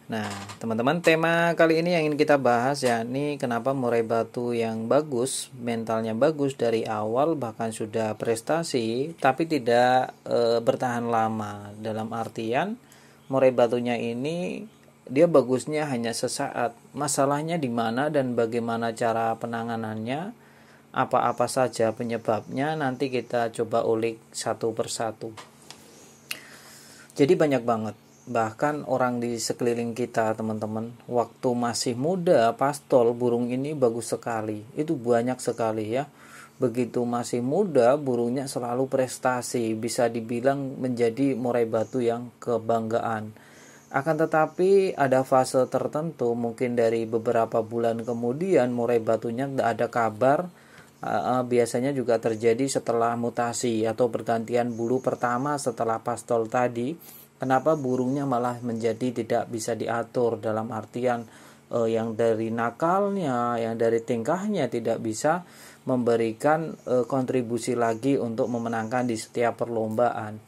Nah, teman-teman, tema kali ini yang ingin kita bahas yakni kenapa murai batu yang bagus, mentalnya bagus dari awal bahkan sudah prestasi tapi tidak bertahan lama. Dalam artian murai batunya ini dia bagusnya hanya sesaat. Masalahnya di mana dan bagaimana cara penanganannya, apa-apa saja penyebabnya, nanti kita coba ulik satu persatu. Jadi banyak banget. Bahkan orang di sekeliling kita, teman-teman, waktu masih muda, pastol burung ini bagus sekali. Itu banyak sekali ya. Begitu masih muda, burungnya selalu prestasi. Bisa dibilang menjadi murai batu yang kebanggaan. Akan tetapi ada fase tertentu, mungkin dari beberapa bulan kemudian murai batunya tidak ada kabar. Biasanya juga terjadi setelah mutasi atau pergantian bulu pertama setelah pastol tadi. Kenapa burungnya malah menjadi tidak bisa diatur, dalam artian yang dari nakalnya, yang dari tingkahnya tidak bisa memberikan kontribusi lagi untuk memenangkan di setiap perlombaan.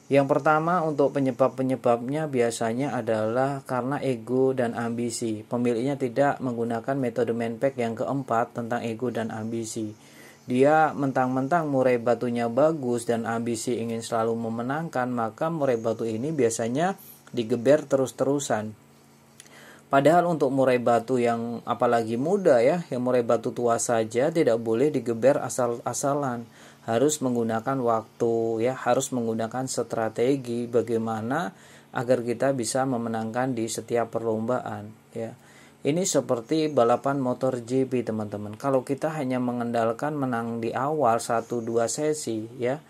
Yang pertama, untuk penyebab-penyebabnya biasanya adalah karena ego dan ambisi. Pemiliknya tidak menggunakan metode Manpack yang keempat tentang ego dan ambisi. Dia mentang-mentang murai batunya bagus dan ambisi ingin selalu memenangkan, maka murai batu ini biasanya digeber terus-terusan. Padahal untuk murai batu yang apalagi muda ya, yang murai batu tua saja tidak boleh digeber asal-asalan. Harus menggunakan waktu ya, harus menggunakan strategi bagaimana agar kita bisa memenangkan di setiap perlombaan ya. Ini seperti balapan motor GP, teman-teman. Kalau kita hanya mengandalkan menang di awal 1-2 sesi ya,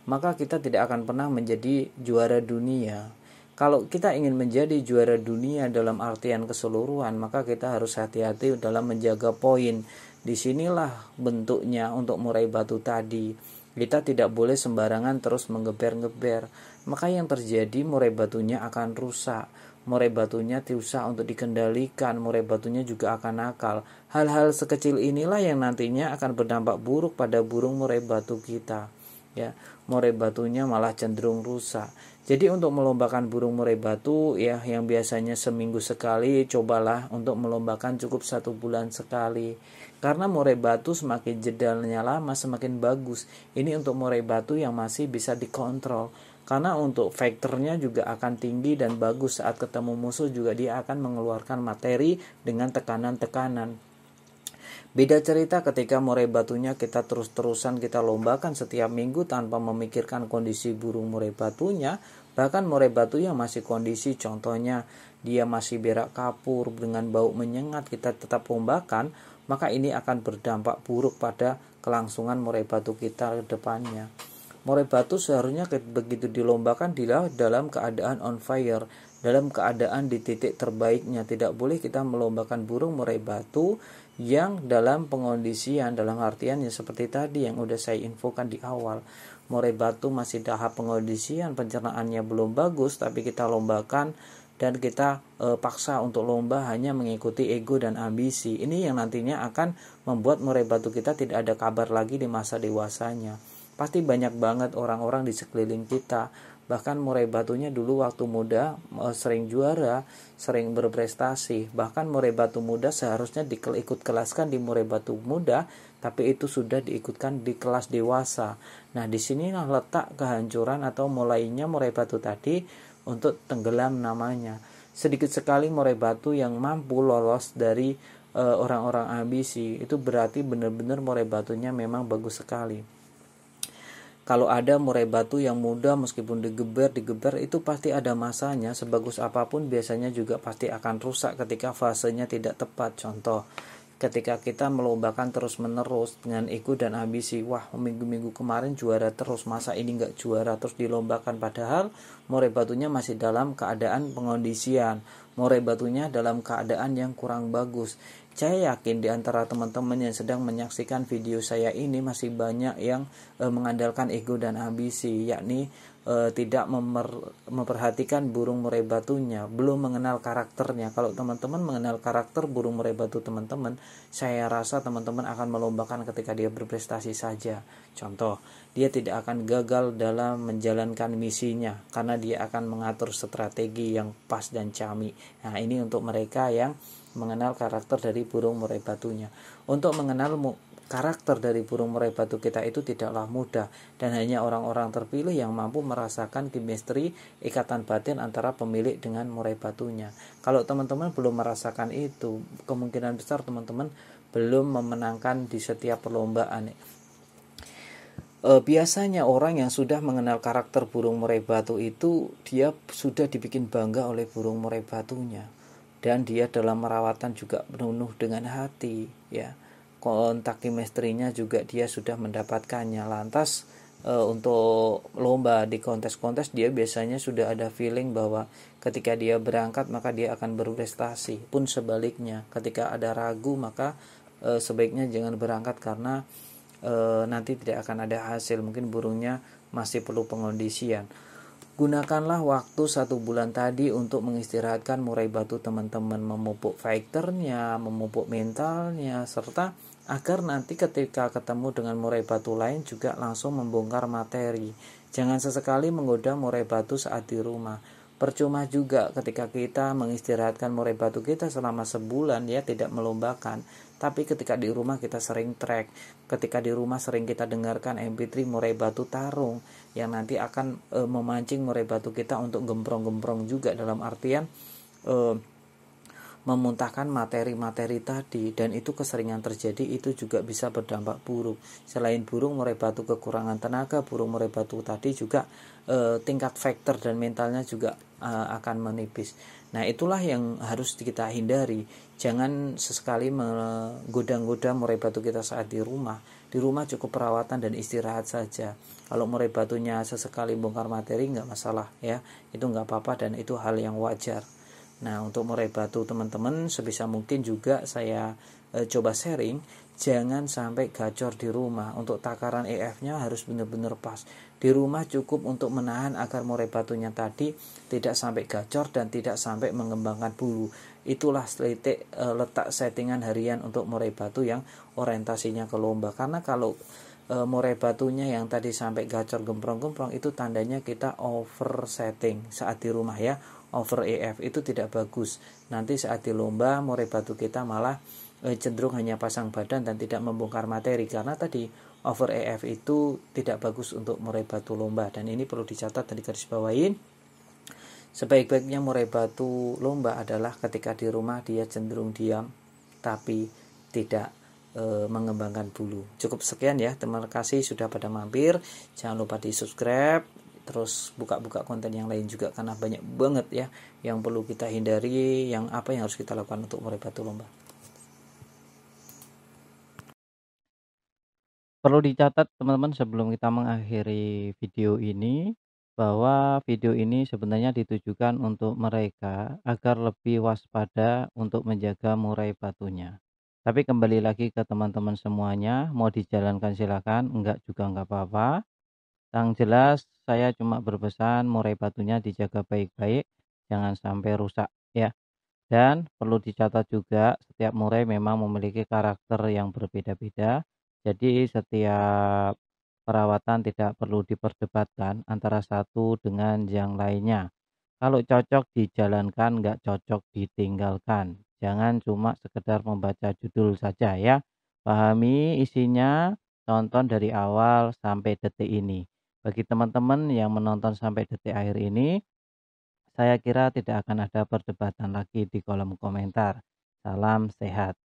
maka kita tidak akan pernah menjadi juara dunia. Kalau kita ingin menjadi juara dunia dalam artian keseluruhan, maka kita harus hati-hati dalam menjaga poin. Disinilah bentuknya untuk murai batu tadi. Kita tidak boleh sembarangan terus menggeber-geber. Maka yang terjadi murai batunya akan rusak. Murai batunya susah untuk dikendalikan. Murai batunya juga akan nakal. Hal-hal sekecil inilah yang nantinya akan berdampak buruk pada burung murai batu kita. Ya, murai batunya malah cenderung rusak. Jadi untuk melombakan burung murai batu ya, yang biasanya seminggu sekali, cobalah untuk melombakan cukup 1 bulan sekali. Karena murai batu semakin jedanya lama semakin bagus. Ini untuk murai batu yang masih bisa dikontrol. Karena untuk faktornya juga akan tinggi dan bagus saat ketemu musuh, juga dia akan mengeluarkan materi dengan tekanan-tekanan. Beda cerita ketika murai batunya kita terus-terusan kita lombakan setiap minggu tanpa memikirkan kondisi burung murai batunya. Bahkan murai batu yang masih kondisi, contohnya dia masih berak kapur dengan bau menyengat, kita tetap lombakan, maka ini akan berdampak buruk pada kelangsungan murai batu kita ke depannya. Murai batu seharusnya begitu dilombakan dalam keadaan on fire, dalam keadaan di titik terbaiknya. Tidak boleh kita melombakan burung murai batu yang dalam pengondisian, dalam artian yang seperti tadi yang udah saya infokan di awal. Murai batu masih tahap pengondisian, pencernaannya belum bagus, tapi kita lombakan dan kita paksa untuk lomba hanya mengikuti ego dan ambisi. Ini yang nantinya akan membuat murai batu kita tidak ada kabar lagi di masa dewasanya. Pasti banyak banget orang-orang di sekeliling kita, bahkan murai batunya dulu waktu muda sering juara, sering berprestasi. Bahkan murai batu muda seharusnya ikut kelaskan di murai batu muda, tapi itu sudah diikutkan di kelas dewasa. Nah, disinilah letak kehancuran atau mulainya murai batu tadi untuk tenggelam namanya. Sedikit sekali murai batu yang mampu lolos dari orang-orang ambisi, itu berarti benar-benar murai batunya memang bagus sekali. Kalau ada murai batu yang muda meskipun digeber itu pasti ada masanya. Sebagus apapun biasanya juga pasti akan rusak ketika fasenya tidak tepat. Contoh, ketika kita melombakan terus menerus dengan ego dan ambisi, wah minggu-minggu kemarin juara terus, masa ini nggak juara terus dilombakan, padahal murai batunya masih dalam keadaan pengondisian, murai batunya dalam keadaan yang kurang bagus. Saya yakin di antara teman-teman yang sedang menyaksikan video saya ini masih banyak yang mengandalkan ego dan ambisi, yakni tidak memperhatikan burung murai batunya, belum mengenal karakternya. Kalau teman-teman mengenal karakter burung murai batu teman-teman, saya rasa teman-teman akan melombakan ketika dia berprestasi saja. Contoh, dia tidak akan gagal dalam menjalankan misinya karena dia akan mengatur strategi yang pas dan cami. Nah, ini untuk mereka yang mengenal karakter dari burung murai batunya. Untuk mengenal karakter dari burung murai batu kita itu tidaklah mudah, dan hanya orang-orang terpilih yang mampu merasakan chemistry, ikatan batin antara pemilik dengan murai batunya. Kalau teman-teman belum merasakan itu, kemungkinan besar teman-teman belum memenangkan di setiap perlombaan. Biasanya orang yang sudah mengenal karakter burung murai batu itu dia sudah dibikin bangga oleh burung murai batunya, dan dia dalam merawatan juga penuh dengan hati, ya. Kontak chemistry-nya juga dia sudah mendapatkannya. Lantas untuk lomba di kontes-kontes dia biasanya sudah ada feeling bahwa ketika dia berangkat maka dia akan berprestasi. Pun sebaliknya, ketika ada ragu maka sebaiknya jangan berangkat karena nanti tidak akan ada hasil, mungkin burungnya masih perlu pengondisian. Gunakanlah waktu 1 bulan tadi untuk mengistirahatkan murai batu teman-teman, memupuk fighternya, memupuk mentalnya, serta agar nanti ketika ketemu dengan murai batu lain juga langsung membongkar materi. Jangan sesekali menggoda murai batu saat di rumah. Percuma juga ketika kita mengistirahatkan murai batu kita selama sebulan, ya, tidak melombakan. Tapi ketika di rumah kita sering track, ketika di rumah sering kita dengarkan MP3 murai batu tarung, yang nanti akan memancing murai batu kita untuk gemprong-gemprong juga, dalam artian memuntahkan materi-materi tadi, dan itu keseringan terjadi, itu juga bisa berdampak buruk. Selain burung murai batu kekurangan tenaga, burung murai batu tadi juga tingkat faktor dan mentalnya juga akan menipis. Nah, itulah yang harus kita hindari. Jangan sesekali menggoda-goda murai batu kita saat di rumah. Di rumah cukup perawatan dan istirahat saja. Kalau murai batunya sesekali bongkar materi nggak masalah, ya, itu nggak apa-apa dan itu hal yang wajar. Nah, untuk murai batu teman-teman sebisa mungkin juga saya coba sharing, jangan sampai gacor di rumah. Untuk takaran EF-nya harus benar-benar pas. Di rumah cukup untuk menahan agar murai batunya tadi tidak sampai gacor dan tidak sampai mengembangkan bulu. Itulah letak settingan harian untuk murai batu yang orientasinya ke lomba. Karena kalau murai batunya yang tadi sampai gacor gemprong-gemprong, itu tandanya kita over setting saat di rumah, ya. Over EF itu tidak bagus. Nanti saat di lomba murai batu kita malah cenderung hanya pasang badan dan tidak membongkar materi, karena tadi over EF itu tidak bagus untuk murai batu lomba. Dan ini perlu dicatat dan digarisbawahi. Sebaik-baiknya murai batu lomba adalah ketika di rumah dia cenderung diam tapi tidak mengembangkan bulu. Cukup sekian, ya. Terima kasih sudah pada mampir. Jangan lupa di subscribe, terus buka-buka konten yang lain juga, karena banyak banget, ya, yang perlu kita hindari, yang harus kita lakukan untuk murai batu lomba. Perlu dicatat teman-teman sebelum kita mengakhiri video ini, bahwa video ini sebenarnya ditujukan untuk mereka agar lebih waspada untuk menjaga murai batunya. Tapi kembali lagi ke teman-teman semuanya, mau dijalankan silakan, enggak juga enggak apa-apa. Yang jelas saya cuma berpesan murai batunya dijaga baik-baik, jangan sampai rusak, ya. Dan perlu dicatat juga, setiap murai memang memiliki karakter yang berbeda-beda. Jadi setiap perawatan tidak perlu diperdebatkan antara satu dengan yang lainnya. Kalau cocok dijalankan, nggak cocok ditinggalkan. Jangan cuma sekedar membaca judul saja, ya. Pahami isinya, tonton dari awal sampai detik ini. Bagi teman-teman yang menonton sampai detik akhir ini, saya kira tidak akan ada perdebatan lagi di kolom komentar. Salam sehat.